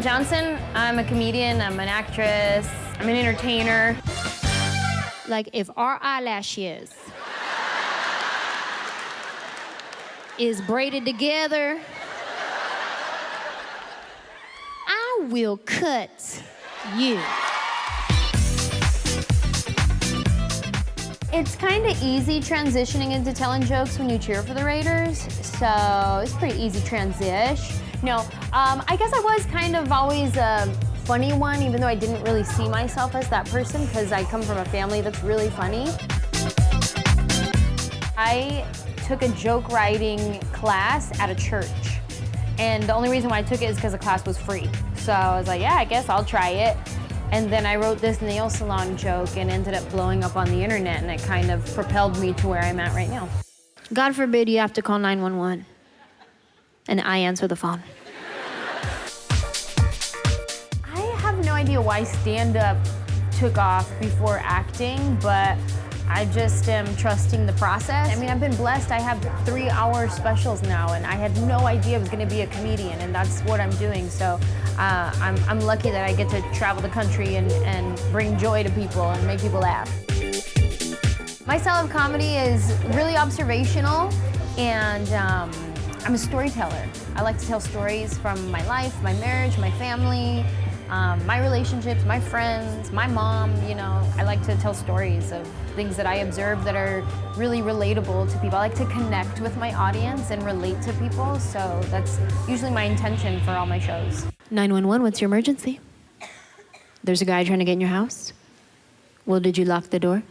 Anjelah Johnson. I'm a comedian, I'm an actress, I'm an entertainer. Like if our eyelashes is braided together, I will cut you. It's kind of easy transitioning into telling jokes when you cheer for the Raiders, so it's pretty easy transition. No, I guess I was kind of always a funny one, even though I didn't really see myself as that person, because I come from a family that's really funny. I took a joke writing class at a church, and the only reason why I took it is because the class was free. So I was like, yeah, I guess I'll try it. And then I wrote this nail salon joke and ended up blowing up on the internet, and it kind of propelled me to where I'm at right now. God forbid you have to call 911 and I answer the phone. I have no idea why stand-up took off before acting, but I just am trusting the process. I mean, I've been blessed. I have 3-hour specials now, and I had no idea I was gonna be a comedian, and that's what I'm doing. So I'm lucky that I get to travel the country and bring joy to people and make people laugh. My style of comedy is really observational, and I'm a storyteller. I like to tell stories from my life, my marriage, my family, my relationships, my friends, my mom, you know. I like to tell stories of things that I observe that are really relatable to people. I like to connect with my audience and relate to people, so that's usually my intention for all my shows. 911, what's your emergency? There's a guy trying to get in your house? Well, did you lock the door?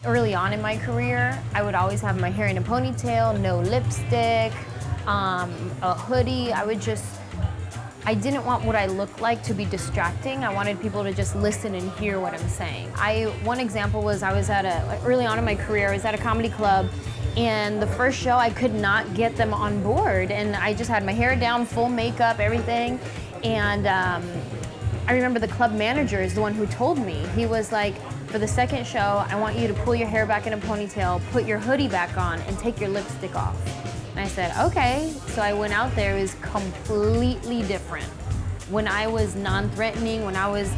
Early on in my career, I would always have my hair in a ponytail, no lipstick, a hoodie. I didn't want what I looked like to be distracting. I wanted people to just listen and hear what I'm saying. One example was early on in my career, I was at a comedy club, and the first show I could not get them on board, and I just had my hair down, full makeup, everything, and I remember the club manager is the one who told me. He was like, for the second show, I want you to pull your hair back in a ponytail, put your hoodie back on, and take your lipstick off. And I said, okay. So I went out there, it was completely different. When I was non-threatening, when I was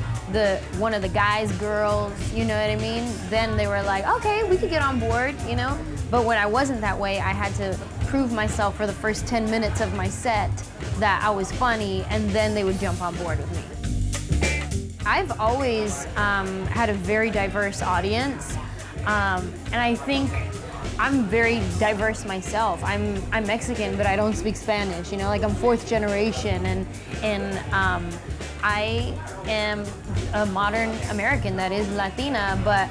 one of the guys, girls, you know what I mean? Then they were like, okay, we could get on board, you know? But when I wasn't that way, I had to prove myself for the first 10 minutes of my set that I was funny, and then they would jump on board with me. I've always had a very diverse audience, and I think I'm very diverse myself. I'm Mexican, but I don't speak Spanish. You know, like I'm 4th generation, and I am a modern American that is Latina, but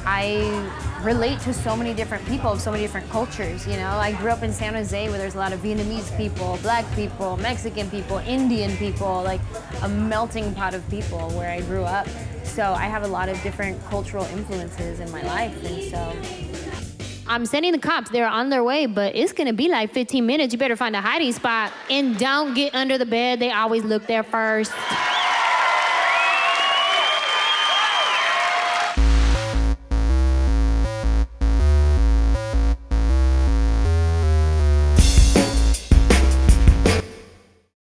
I relate to so many different people of so many different cultures, you know? I grew up in San Jose where there's a lot of Vietnamese people, black people, Mexican people, Indian people, like a melting pot of people where I grew up. So I have a lot of different cultural influences in my life, and so. I'm sending the cops. They're on their way, but it's gonna be like 15 minutes. You better find a hiding spot and don't get under the bed. They always look there first.